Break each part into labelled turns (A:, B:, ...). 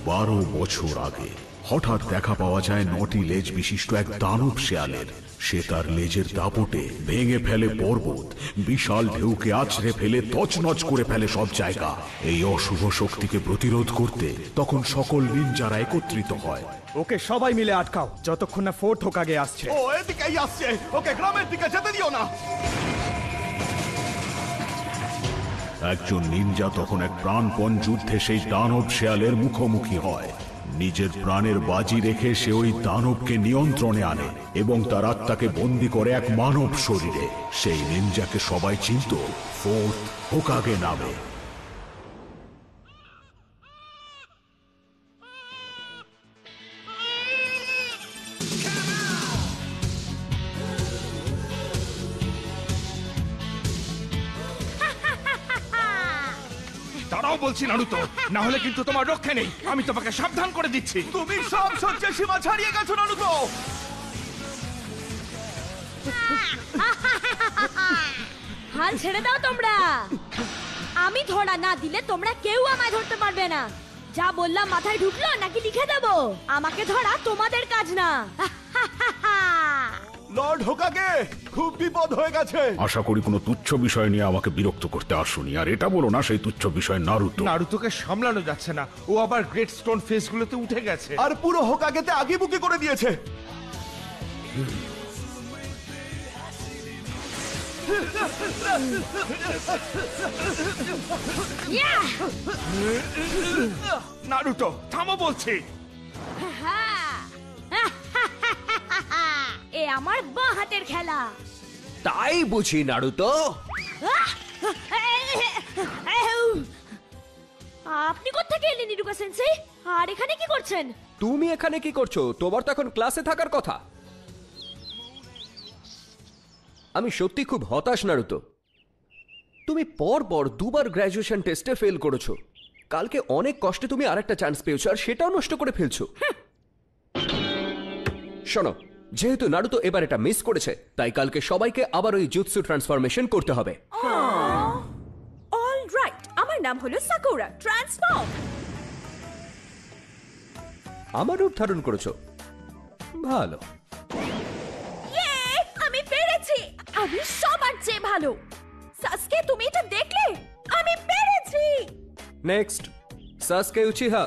A: 12 বছর আগে হঠাৎ দেখা পাওয়া যায় 9টি লেজ বিশিষ্ট এক দানব শেয়ালের। সে তার লেজের দাপটে ভেঙে ফেলে পর্বত, বিশাল ঢেউকে আছড়ে ফেলে তছনছ করে ফেলে সব জায়গা। এই অশুভ শক্তিকে প্রতিরোধ করতে তখন সকল নিনজারা একত্রিত হয়।
B: ওকে সবাই মিলে আটকাও যতক্ষণ না ফোর্থ হোকাগে আসছে।
C: ও এদিকেই আসছে, ওকে গ্রামের দিকে যেতে দিও না।
A: একজন নিনজা তখন এক প্রাণপণ যুদ্ধে সেই দানব শেয়ালের মুখোমুখি হয়। নিজের প্রাণের বাজি রেখে সে ওই দানবকে নিয়ন্ত্রণে আনে এবং তার আত্মাকে বন্দী করে এক মানব শরীরে। সেই নিনজাকে সবাই চিনত ফোর্থ হোকাগে নামে।
C: দাঁড়াও বলছি নারুতো, না হলে কিন্তু তোমার রক্ষে নেই। আমি তোমাকে সাবধান করে দিচ্ছি। তুমি সব সহ্যের সীমা ছাড়িয়ে গেছো নারুতো।
D: হাল ছেড়ে দাও তোমরা। আমি ধরা না দিলে তোমরা কেউ আমায় ধরতে পারবে না। যা বললাম মাথায় ঢুকলো নাকি লিখে দেবো? আমাকে ধরা তোমাদের কাজ না।
C: লর্ড হোকাগে, খুব বিপদ হয়ে গেছে।
A: আশা করি কোনো তুচ্ছ বিষয় নিয়ে আমাকে বিরক্ত করতে আসুনি। আর এটা বলো না সেই তুচ্ছ বিষয় নারুতো।
E: নারুতোকে সামলানো যাচ্ছে না, ও আবার গ্রেট স্টোন ফেস গুলোতে উঠে গেছে।
C: আর পুরো হোকাগেতে আগিবুকি করে দিয়েছে।
E: নারুতো থামো বলছি।
D: এ আমার বাঁ হাতের খেলা।
F: তাই বুঝি নারুতো?
D: আপনি কোত্থেকে এলেন ইরুকা সেন্সেই? আর এখানে কি করছেন?
F: তুমি এখানে কি করছো? তোমার তো এখন ক্লাসে থাকার কথা। আমি সত্যি খুব হতাশ নারুতো। তুমি পর দুবার গ্র্যাজুয়েশন টেস্টে ফেল করেছো। কালকে অনেক কষ্টে তুমি আরেকটা চান্স পেয়েছো আর সেটাও নষ্ট করে ফেলছো। শোনো, যেহেতু নারুতো এবার এটা মিস করেছে, তাই কালকে সবাইকে আবার ওই জুৎসু ট্রান্সফরমেশন করতে হবে।
D: অলরাইট, আমার নাম হলো সাকুরা। ট্রান্সফর্ম।
F: আমার রূপ ধারণ করেছো, ভালো।
D: আমি পেরেছি। আমি সবার চেয়ে ভালো। সাসকে, তুমি এটা দেখলে? আমি পেরেছি।
F: Next, সাসকে Uchiha.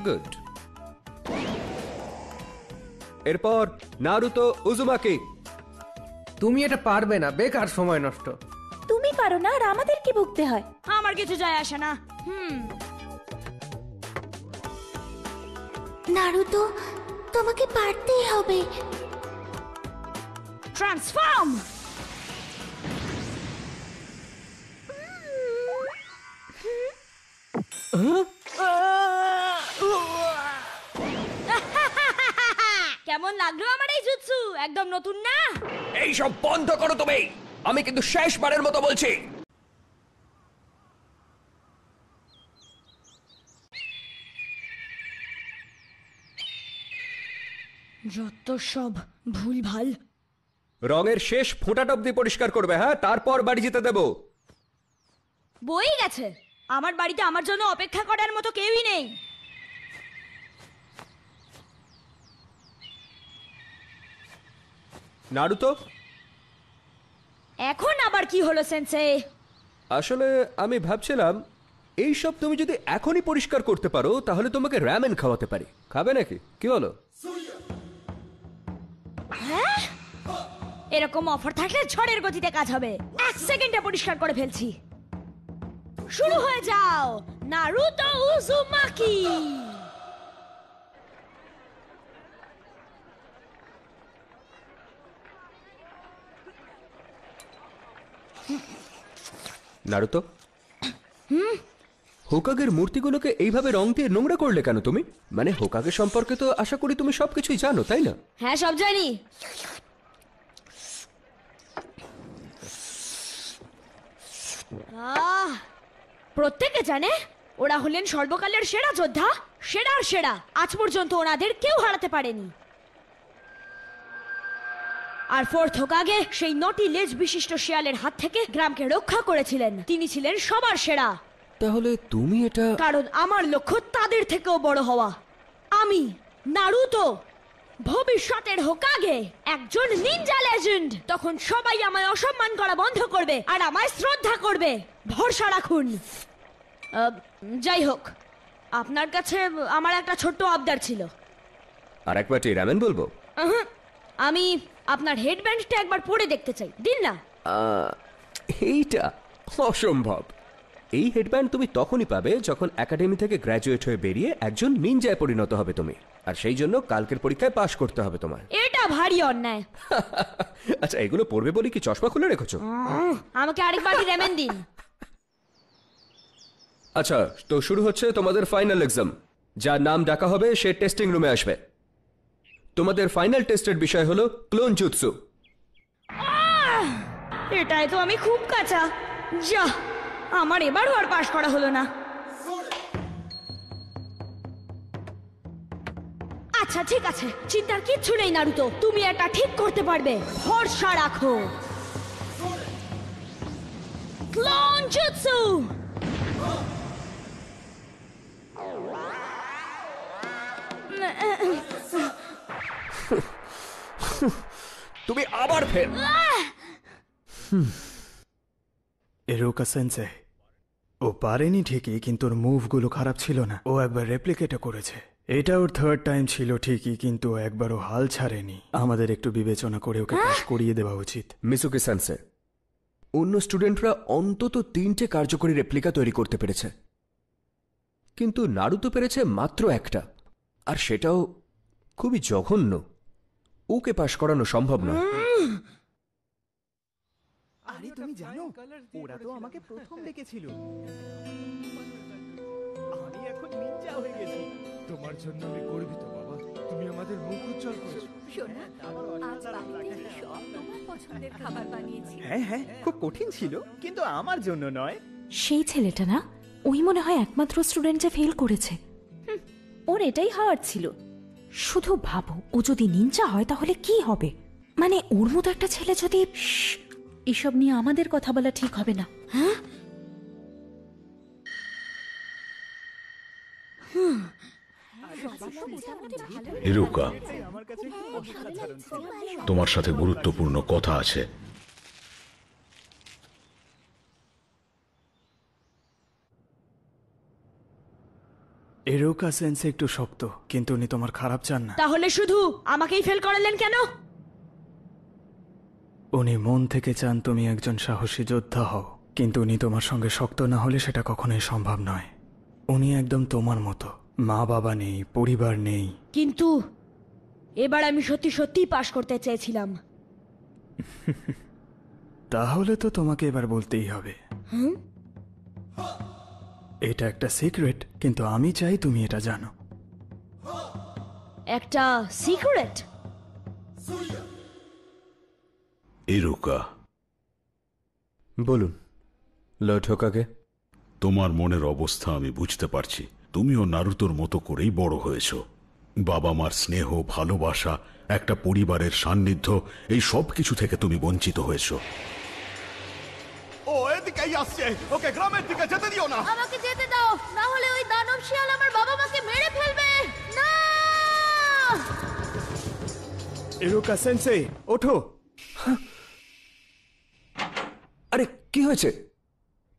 F: গুড। এরপর নারুতো উজুমাকি।
G: তুমি এটা পারবে না, বেকার সময় নষ্ট।
D: তুমি পারো না আর আমাদের কি ভুগতে হয়? আমার কিছু যায় আসে না।
H: নারুতো, তোমাকে পারতেই হবে।
D: ট্রান্সফর্ম। কেমন লাগলো আমার এই জুৎসু? একদম নতুন না?
F: এই সব বন্ধ করো তুমি। আমি কিন্তু শেষবারের মতো বলছি।
D: যত সব ভুলভাল।
F: রঙের শেষ ফোঁটাটা অব্দি পরিষ্কার করবে, হ্যাঁ? তারপর বাড়ি যেতে দেবো।
D: বই গেছে। আমার বাড়িতে আমার জন্য অপেক্ষা করার মতো কেউই নেই।
F: নারুতো,
D: এখন আবার কি হলো সেন্সেই?
F: আসলে আমি ভাবছিলাম এই সব তুমি যদি এখনই পরিষ্কার করতে পারো তাহলে তোমাকে র‍্যামেন খাওয়াতে পারি। খাবে নাকি? কি হলো?
D: হ্যাঁ, এরকম অফার থাকলে ঝড়ের গতিতে কাজ হবে। 1 সেকেন্ডে পরিষ্কার করে ফেলছি। শুরু হয়ে যাও, নারুতো উজুমাকি।
F: নারুতো, হোকাগের মূর্তিগুলোকে এইভাবে রং দিয়ে নোংরা করলে কেন তুমি? মানে হোকাগে সম্পর্কে তো আশা করি তুমি সবকিছুই জানো, তাই না?
D: হ্যাঁ, সব জানি। প্রত্যেকে জানে ওরা হলেন সর্বকালের সেরা যোদ্ধা, সেরার সেরা। আজ পর্যন্ত ওনাদের কেউ হারাতে পারেনি। আর ফোর্থ হোকাগে সেই নটি লেজ বিশিষ্ট শিয়ালের হাত থেকে গ্রামকে রক্ষা করেছিলেন। তিনি ছিলেন সবার সেরা।
F: তাহলে তুমি এটা
D: কারণ আমার লক্ষ্য তাদের থেকেও বড় হওয়া। আমি নারুতো, ভবিষ্যতের হোকাগে, একজন নিনজা লেজেন্ড। তখন সবাই আমায় অসম্মান করা বন্ধ করবে আর আমায় শ্রদ্ধা করবে। ভরসা রাখুন। যাই হোক, আপনার কাছে আমার একটা ছোট্ট আবদার ছিল।
F: আর এক বাটি রামেন বলবো?
D: আমি আপনার হেডব্যান্ডটা একবার পরে দেখতে চাই, দিন না।
F: এইটা অসম্ভব। এই হেডব্যান্ড তুমি তখনই পাবে যখন একাডেমি থেকে গ্র্যাজুয়েট হয়ে বেরিয়ে একজন নিনজায় পরিণত হবে তুমি। আর সেই জন্য কালকের পরীক্ষায় পাশ করতে হবে তোমার।
D: এটা ভারী অন্যায়।
F: আচ্ছা, এগুলো পড়বে বলি কি চশমা খুলে রেখেছো?
D: আমাকে আরেক বাটি রেমেন দিন।
F: আচ্ছা, তো শুরু হচ্ছে তোমাদের ফাইনাল এক্সাম। যার নাম ডাকা হবে সে টেস্টিং রুমে আসবে। তোমাদের ফাইনাল টেস্টের বিষয় হলো ক্লোন জুৎসু।
D: এটাই তো আমি খুব কাঁচা। যা, আমার এবারও আর পাশ করা হলো না। আচ্ছা ঠিক আছে, চিন্তার কিচ্ছু নেই নারুতো, তুমি এটা ঠিক করতে পারবে। ভরসা রাখো। Clone jutsu.
F: তুমি আবার ফেল।
B: এরোকা সেন্সে, ও পারেনি ঠিকই, কিন্তু ওর মুভগুলো খারাপ ছিল না। ও একবার রেপ্লিকেটও করেছে। এটা ওর থার্ড টাইম ছিল ঠিকই, কিন্তু ও একবারও হাল ছাড়েনি। আমাদের একটু বিবেচনা করে ওকে পাশ করিয়ে দেওয়া উচিত।
F: মিসুকি সেন্সে, অন্য স্টুডেন্টরা অন্তত 3টে কার্যকরী রেপ্লিকা তৈরি করতে পেরেছে, কিন্তু নারুতো পেরেছে মাত্র একটা, আর সেটাও খুবই জঘন্য। ওকে পাশ করানো সম্ভব নয়।
E: আরে তুমি জানো, ওরা তো আমাকে প্রথম দেখেছিল। আমি এখন নিনজা হয়ে গেছি। তোমার জন্য আমি গর্বিত বাবা। তুমি আমাদের মুখ উজ্জ্বল করেছো।
B: হ্যাঁ হ্যাঁ, খুব কঠিন ছিল, কিন্তু আমার জন্য নয়।
I: সেই ছেলেটা না, ওই মনে হয় একমাত্র স্টুডেন্ট যে ফেল করেছে। ওর এটাই হওয়ার ছিল। শুধু ভাবো, ও যদি নিনজা হয় তাহলে কি হবে? মানে ওর মতো একটা ছেলে যদি... এসব নিয়ে আমাদের কথা বলা ঠিক হবে না। হ্যাঁ,
A: ইরুকা, তোমার সাথে গুরুত্বপূর্ণ কথা আছে।
B: এরোকা সেন্সে একটু শক্ত, কিন্তু উনি তোমার খারাপ চান না।
D: তাহলে শুধু আমাকেই ফেল করালেন কেন?
B: উনি মন থেকে চান তুমি একজন সাহসী যোদ্ধা হও, কিন্তু উনি তোমার সঙ্গে শক্ত না হলে সেটা কখনোই সম্ভব নয়। উনি একদম তোমার মতো, মা বাবা নেই, পরিবার নেই।
D: কিন্তু এবার আমি সত্যি সত্যি পাশ করতে চেয়েছিলাম।
B: তাহলে তো তোমাকে এবার বলতেই হবে। এটা একটা সিক্রেট, কিন্তু আমি চাই তুমি এটা জানো।
D: একটা সিক্রেট?
A: ইরুকা,
F: বলুন লর্ড হোকাগে।
A: তোমার মনের অবস্থা আমি বুঝতে পারছি। তুমিও নারুতোর মতো করেই বড় হয়েছো। বাবা মার স্নেহ, ভালোবাসা, একটা পরিবারের সান্নিধ্য, এই সব কিছু থেকে তুমি বঞ্চিত হয়েছো।
C: ও এদিকেই আসছে, ওকে গ্রামের দিকে যেতে দিও না।
D: আমাকে যেতে দাও, না হলে ওই দানব শিয়াল আমার বাবা মাকে মেরে ফেলবে। না!
B: এরোকা সেন্সে, ওঠো।
F: আরে কি হয়েছে?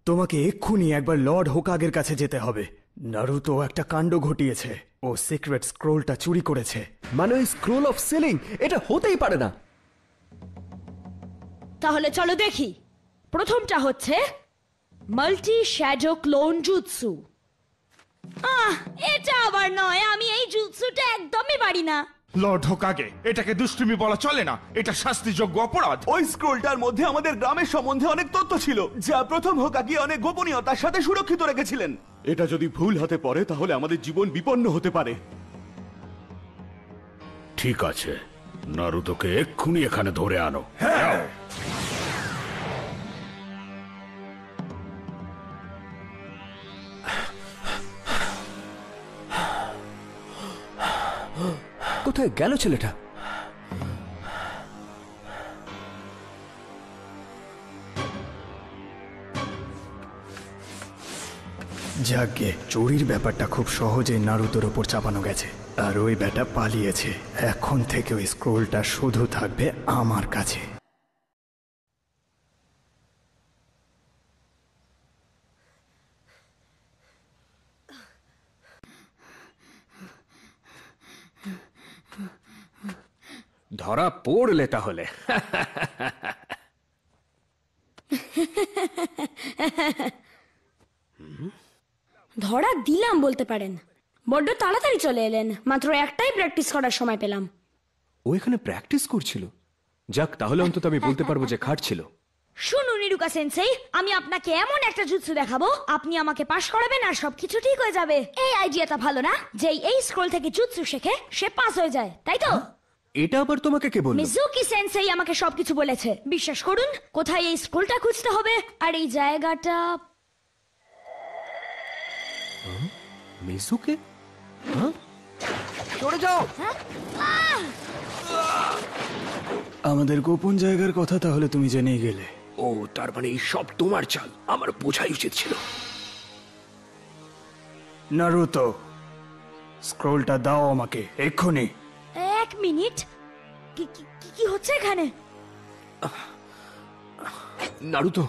B: তোমাকে এক্ষুনি একবার লর্ড হোকাগের কাছে যেতে হবে। নারুতো একটা কাণ্ড ঘটিয়েছে। ও সিক্রেট স্ক্রোলটা চুরি করেছে।
F: মানে ওই স্ক্রোল অফ সিলিং? এটা হতেই পারে না।
D: তাহলে চলো দেখি। প্রথমটা হচ্ছে মাল্টি শ্যাডো ক্লোন জুৎসু। এটা আবার নয়, আমি এই জুৎসুটা একদমই পারি না।
C: লর্ড হোকাগে, এটাকে দুষ্টুমি বলা চলে না। এটা শাস্তিযোগ্য অপরাধ।
E: ওই স্ক্রোলটার মধ্যে আমাদের গ্রামের সম্বন্ধে অনেক তথ্য ছিল, যা প্রথম হোকাগে অনেক গোপনীয়তার সাথে সুরক্ষিত রেখেছিলেন। এটা যদি ভুল হাতে পড়ে তাহলে আমাদের জীবন বিপন্ন হতে পারে।
A: ঠিক আছে, নারুতোকে এক্ষুনি এখানে ধরে আনো। যাও।
F: কোথায় গেল ছেলেটা?
B: যাকে চুরির ব্যাপারটা খুব সহজেই নারুতোর ওপর চাপানো গেছে, আর ওই ব্যাটা পালিয়েছে। এখন থেকে ওই স্ক্রোলটা শুধু থাকবে আমার কাছে।
F: ধরা পড়লে তাহলে।
D: ধরা দিলাম বলতে পারেন। বড্ড তাড়াতাড়ি চলে এলেন, মাত্র একটাই প্র্যাকটিস করার সময় পেলাম।
F: ও এখানে প্র্যাকটিস করছিল? যাক, তাহলে অন্তত আমি বলতে পারবো যে খাটছিল।
D: শুনুন ইরুকা সেন্সেই, আমি আপনাকে এমন একটা জুৎসু দেখাবো, আপনি আমাকে পাশ করাবেন আর সবকিছু ঠিক হয়ে যাবে। এই আইডিয়াটা ভালো না? যেই এই স্ক্রোল থেকে জুৎসু শেখে সে পাস হয়ে যায়, তাই তো?
F: এটা আবার তোমাকে কে বলল?
D: মিজুকি সেন্সেই আমাকে সবকিছু বলেছে। বিশ্বাস করুন, কোথায় এই স্ক্রোলটা খুঁজতে হবে আর এই জায়গাটা।
F: মিজুকে? সরে যাও।
B: আমাদের গোপন জায়গার কথা তাহলে তুমি জেনেই গেলে।
F: ও, তার মানে এই সব তোমার চাল। আমার বোঝাই উচিত ছিল।
B: নারুতো, স্ক্রোলটা দাও আমাকে এক্ষুনি।
D: এক মিনিট, কি হচ্ছে এখানে?
F: নারুতো,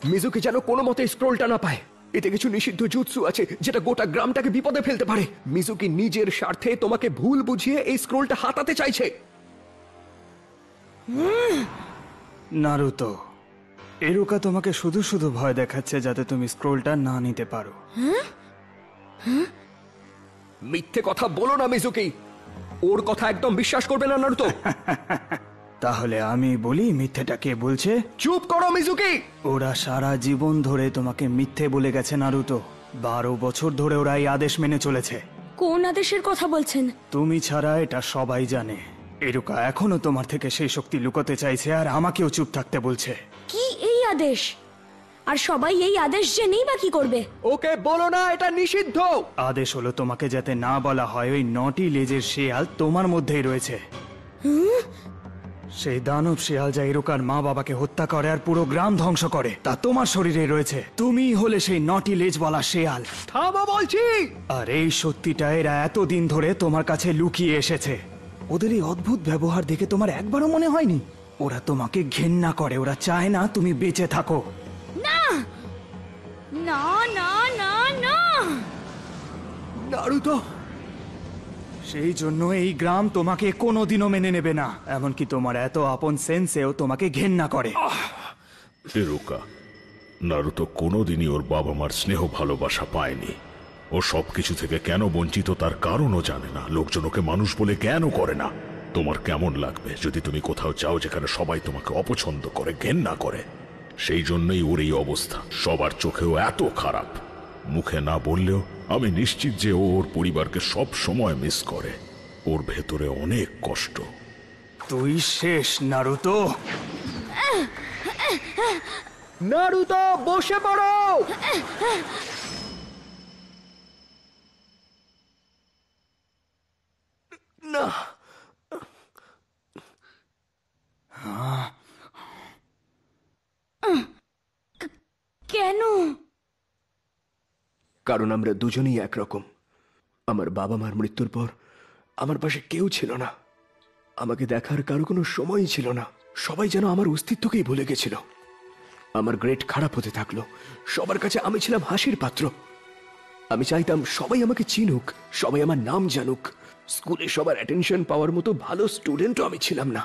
F: মিজুকি যেন কোনো মতে স্ক্রোলটা না পায়। এতে কিছু নিষিদ্ধ জুৎসু আছে যেটা গোটা গ্রামটাকে বিপদে ফেলতে পারে। মিজুকি নিজের স্বার্থে তোমাকে ভুল বুঝিয়ে এই স্ক্রোলটা হাতাতে চাইছে।
B: নারুতো, এরুকা তোমাকে শুধু শুধু ভয় দেখাচ্ছে যাতে তুমি স্ক্রোলটা না নিতে পারো।
F: মিথ্যে কথা বলো না মিজুকি। ওর কথা একদম বিশ্বাস করবে না নারুতো।
B: তাহলে আমি বলি মিথ্যেটা কে বলছে?
F: চুপ করো মিজুকি।
B: ওরা সারা জীবন ধরে তোমাকে মিথ্যে বলে গেছে নারুতো। 12 বছর ধরে ওরা এই আদেশ মেনে চলেছে।
D: কোন আদেশের কথা বলছেন?
B: তুমি ছাড়া এটা সবাই জানে। এরুকা এখনো তোমার থেকে সেই শক্তি লুকোতে চাইছে আর আমাকেও চুপ থাকতে বলছে।
D: কি এই আদেশ? আর সবাই এই আদেশ জেনেই বা কি করবে?
F: ওকে বলো না এটা নিষিদ্ধ।
B: আদেশ হলো তোমাকে যাতে না বলা হয় ওই 9টি লেজের শেয়াল তোমার মধ্যেই রয়েছে। সেই দানব শেয়াল যা এরুকার মা বাবাকে হত্যা করে আর পুরো গ্রাম ধ্বংস করে, তা তোমার শরীরে রয়েছে। তুমিই হলে সেই 9টি লেজ বলা শেয়াল।
F: থামো বলছি।
B: আর এই সত্যিটা এরা এতদিন ধরে তোমার কাছে লুকিয়ে এসেছে। ওদের এই অদ্ভুত ব্যবহার দেখে তোমার একবারও মনে হয়নি ওরা তোমাকে ঘেন্না করে? ওরা চায় না তুমি বেঁচে থাকো।
D: না না না না না।
F: নারুতো,
B: সেই জন্য এই গ্রাম তোমাকে কোনোদিনও মেনে নেবে না। এমনকি তোমার এত আপন সেন্সেও তোমাকে ঘেন্না করে।
A: এরুকা, নারুতো কোনোদিনই ওর বাবা মার স্নেহ ভালোবাসা পায়নি। ও সবকিছু থেকে কেন বঞ্চিত তার কারণও জানে না। লোকজন ওকে মানুষ বলে কেন করে না। তোমার কেমন লাগবে যদি তুমি কোথাও যাও যেখানে সবাই তোমাকে অপছন্দ করে, ঘেন্না করে? সেই জন্যই ওর এই অবস্থা। সবার চোখেও এত খারাপ। মুখে না বললেও আমি নিশ্চিত যে ও ওর পরিবারকে সব সময় মিস করে। ওর ভেতরে অনেক কষ্ট।
B: তুই শেষ নারুতো।
F: নারুতো বসে পড়ো। না,
D: কেন?
F: কারণ আমরা দুজনেই একরকম। আমার বাবা মার মৃত্যুর পর আমার পাশে কেউ ছিল না। আমাকে দেখার কারো কোনো সময়ই ছিল না। সবাই যেন আমার অস্তিত্বকেই ভুলে গেছিল। আমার গ্রেড খারাপ হতে থাকলো। সবার কাছে আমি ছিলাম হাসির পাত্র। আমি চাইতাম সবাই আমাকে চিনুক, সবাই আমার নাম জানুক। স্কুলে সবার অ্যাটেনশন পাওয়ার মতো ভালো স্টুডেন্টও আমি ছিলাম না।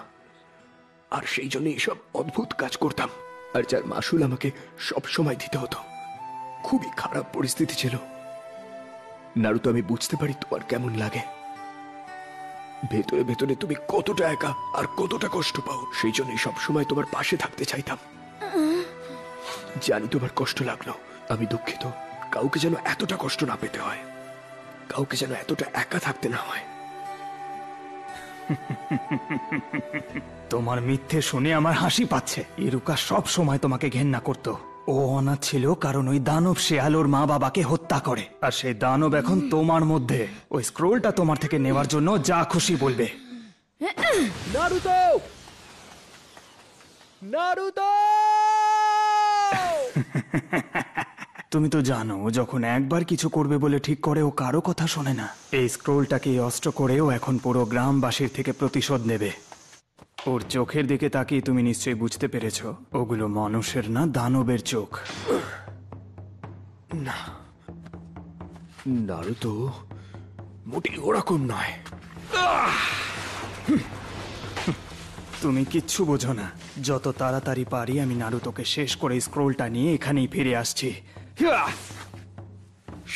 F: আর সেই জন্য এইসব অদ্ভুত কাজ করতাম, আর যার মাসুল আমাকে সব সময় দিতে হতো। খুবই খারাপ পরিস্থিতি ছিল। নারুতো, আমি বুঝতে পারি তোমার কেমন লাগে। ভেতরে ভেতরে তুমি কতটা একা আর কতটা কষ্ট পাও। সেই জন্যই সবসময় তোমার পাশে থাকতে চাইতাম। জানি তোমার কষ্ট লাগলো, আমি দুঃখিত। কাউকে যেন এতটা কষ্ট না পেতে হয়, কাউকে যেন এতটা একা থাকতে না হয়।
B: তোমার মিথ্যে শুনে আমার হাসি পাচ্ছে। ইরুকা সব সময় তোমাকে ঘেন্না করত। ও অনাথ ছিল কারণ ওই দানব শেয়াল ওর মা বাবাকে হত্যা করে। আর সেই দানব এখন তোমার মধ্যে। ওই স্ক্রোলটা তোমার থেকে নেওয়ার জন্য যা খুশি বলবে।
F: Naruto, Naruto!
B: তুমি তো জানো ও যখন একবার কিছু করবে বলে ঠিক করে ও কারো কথা শোনে না। এই স্ক্রোলটাকে অস্ত্র করেও এখন পুরো গ্রামবাসীর থেকে প্রতিশোধ নেবে। ওর চোখের দিকে তাকিয়ে তুমি নিশ্চয়ই বুঝতে পেরেছো ওগুলো মানুষের না, দানবের চোখ।
F: না, নারুতো মোটেই ওরকম নয়।
B: তুমি কিচ্ছু বোঝো না। যত তাড়াতাড়ি পারি আমি নারুতোকে শেষ করে স্ক্রোলটা নিয়ে এখানেই ফিরে আসছি।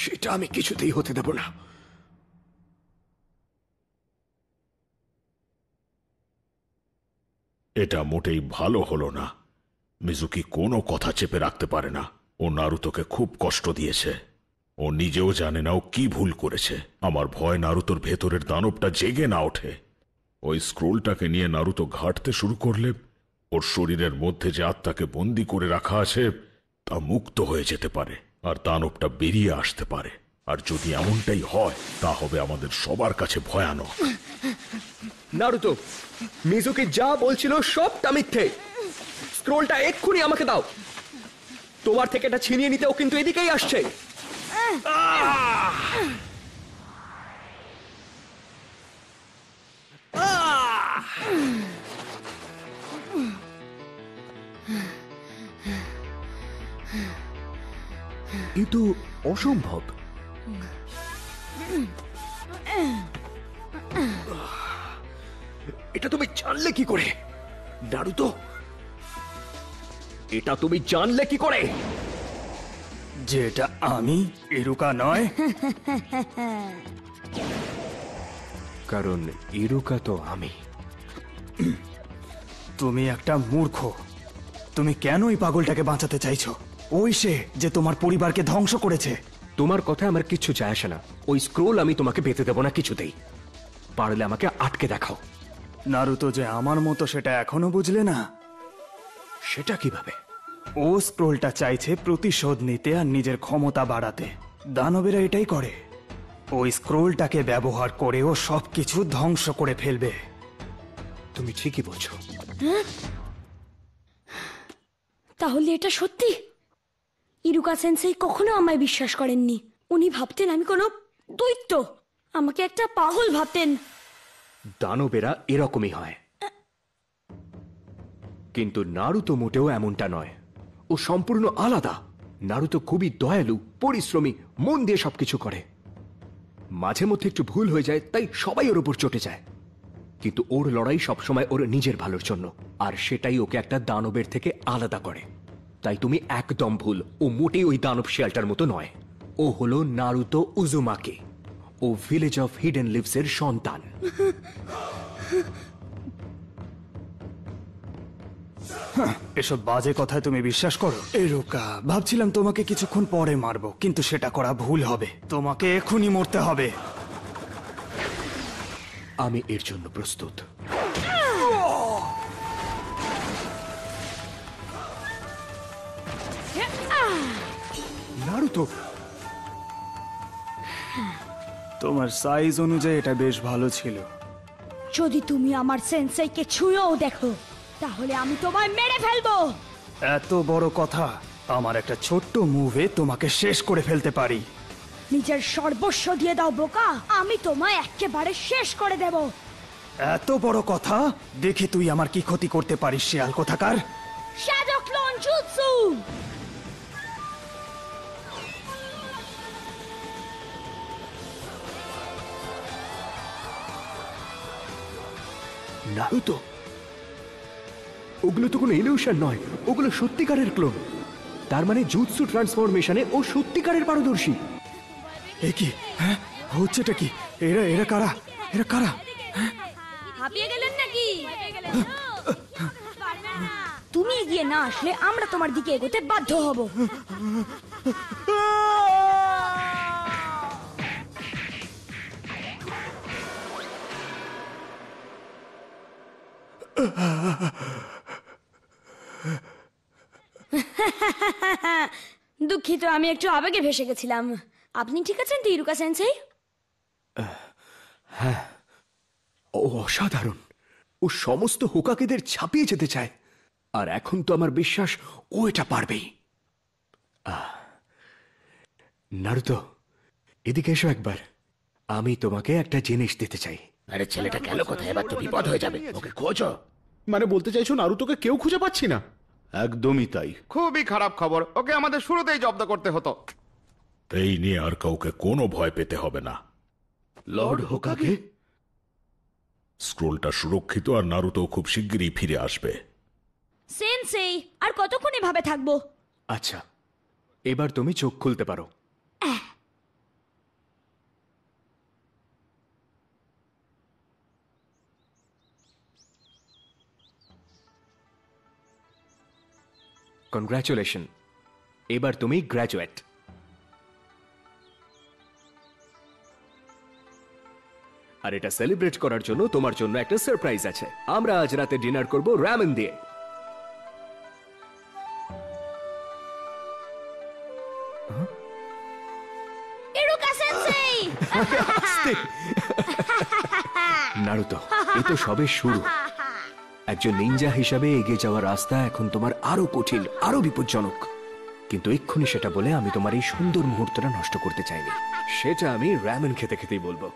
F: সেটা আমি কিছুতেই হতে দেব না।
A: এটা মোটেই ভালো হলো না। মিজুকি কোনো কথা চেপে রাখতে পারে না। ও নারুতোকে খুব কষ্ট দিয়েছে। ও নিজেও জানে না ও কি ভুল করেছে। আমার ভয় নারুতোর ভেতরের দানবটা জেগে না ওঠে। ওই স্ক্রোলটাকে নিয়ে নারুতো ঘাঁটতে শুরু করলে ওর শরীরের মধ্যে যে আত্মাকে বন্দি করে রাখা আছে তা মুক্ত হয়ে যেতে পারে আর দানবটা বেরিয়ে আসতে পারে। আর যদি এমনটাই হয় তা হবে আমাদের সবার কাছে ভয়ানক।
F: নারুতো, মিজুকি যা বলছিল সবটা মিথ্যে। স্ক্রোলটা এক্ষুনি আমাকে দাও। তোমার থেকে এটা ছিনিয়ে নিতেও কিন্তু এদিকেই আসছে। এ তো অসম্ভব। এটা তুমি জানলে কি করে নারুতো? এটা তুমি জানলে কি করে
B: যে এটা আমি, ইরুকা নয়?
F: কারণ ইরুকা তো আমি।
B: তুমি একটা মূর্খ। তুমি কেন এই পাগলটাকে বাঁচাতে চাইছো? ওই সে যে তোমার পরিবারকে ধ্বংস করেছে।
F: তোমার কথায় আমার কিচ্ছু যায় আসে না। ওই স্ক্রোল আমি তোমাকে পেতে দেব না কিছুতেই। পারলে আমাকে আটকে দেখাও।
B: নারুতো যে আমার মতো সেটা এখনো বুঝলে না?
F: সেটা কিভাবে?
B: ও স্ক্রোলটা চাইছে প্রতিশোধ নিতে আর নিজের ক্ষমতা বাড়াতে। দানবেরা এটাই করে। ওই স্ক্রোলটাকে ব্যবহার করে ও সবকিছু ধ্বংস করে ফেলবে।
F: তুমি ঠিকই বলছো।
D: তাহলে এটা সত্যি? ইরুকা সেন্সেই কখনো আমায় বিশ্বাস করেননি। উনি ভাবতেন আমি কোনো দৈত্য, আমাকে একটা পাগল ভাবতেন।
F: দানবেরা এরকমই হয়, কিন্তু নারুতো মোটেও এমনটা নয়। ও সম্পূর্ণ আলাদা। নারুতো খুবই দয়ালু, পরিশ্রমী, মন দিয়ে সবকিছু করে। মাঝে মধ্যে একটু ভুল হয়ে যায়, তাই সবাই ওর উপর চটে যায়। কিন্তু ওর লড়াই সবসময় ওর নিজের ভালোর জন্য, আর সেটাই ওকে একটা দানবের থেকে আলাদা করে। তাই তুমি একদম ভুল। ও মোটেই ওই দানব শিয়ালটার মতো নয়। ও হলো নারুতো উজুমাকি। ও ভিলেজ অফ হিডেন লিভস এর সন্তান।
B: এসব বাজে কথায় তুমি বিশ্বাস করো? ইরুকা, ভাবছিলাম তোমাকে কিছুক্ষণ পরে মারবো, কিন্তু সেটা করা ভুল হবে। তোমাকে এখনই মরতে হবে।
F: আমি এর জন্য প্রস্তুত। নারুতো,
B: তোমার সাইজ অনুযায়ী এটা বেশ ভালো ছিল।
D: যদি তুমি আমার সেন্সেইকে ছুঁয়েও দেখো তাহলে আমি তোমায় মেরে ফেলবো।
B: এত বড় কথা? আমার একটা ছোট্ট মুভে তোমাকে শেষ করে ফেলতে পারি।
D: নিজের সর্বস্ব দিয়ে দাও বোকা, আমি তোমায় একেবারে শেষ করে দেব।
B: এত বড় কথা? দেখি তুই আমার কি ক্ষতি করতে পারিস, শিয়াল কোথাকার।
D: Shadow clone jutsu.
F: নারুতো, ওগুলো তো কোনো ইলিউশন নয়, ওগুলো সত্যিকারের ক্লোন। তার মানে জুৎসু ট্রান্সফরমেশনে ও সত্যিকারের পারদর্শী।
B: এ কি? হ্যাঁ, হচ্ছেটা কি? এরা এরা কারা? এরা কারা?
D: হাঁপিয়ে গেলেন নাকি? তুমি এগিয়ে না আসলে আমরা তোমার দিকে এগোতে বাধ্য হব। দুঃখিত, আমি একটু আবেগে ভেসে গেছিলাম। আপনি ঠিক আছেন তো ইরুকা সেন্সেই?
F: হ্যাঁ, ও অসাধারণ। ও সমস্ত হোকাকেদের ছাপিয়ে যেতে চায়, আর এখন তো আমার বিশ্বাস ও এটা পারবেই। নারুতো, এদিকে এসো একবার। আমি তোমাকে একটা জিনিস দিতে চাই।
J: আরে ছেলেটা গেল কোথায়? এবার তো বিপদ হয়ে যাবে, ওকে খোঁজো।
C: মানে বলতে চাইছো নারুতোকে কেউ খুঁজে পাচ্ছি না?
E: একদমই তাই।
C: খুবই খারাপ খবর, ওকে আমাদের শুরুতেই জব্দ করতে হতো।
A: এই নিয়ে আর কাউকে কোনো ভয় পেতে হবে না।
E: লর্ড হোকাগে?
A: স্ক্রোলটা সুরক্ষিত আর নারুতো খুব শিগগিরই ফিরে আসবে।
D: সেন্সেই, আর কতক্ষণ এভাবে থাকবো?
F: আচ্ছা, এবার তুমি চোখ খুলতে পারো। কনগ্রাচুলেশন, এবার তুমি গ্র্যাজুয়েট। আর এটা সেলিব্রেট করার জন্য তোমার জন্য একটা সারপ্রাইজ আছে। আমরা আজ রাতে ডিনার করব রামেন দিয়ে।
D: ইরুকা সেন্সেই!
F: নারুতো, এ তো সবে শুরু। একজন নিনজা হিসাবে এগিয়ে যাওয়ার রাস্তা এখন তোমার আরো কঠিন, আরো বিপজ্জনক। কিন্তু এক্ষুনি সেটা বলে আমি তোমার এই সুন্দর মুহূর্তটা নষ্ট করতে চাইনি। সেটা আমি রামেন খেতে খেতেই বলবো।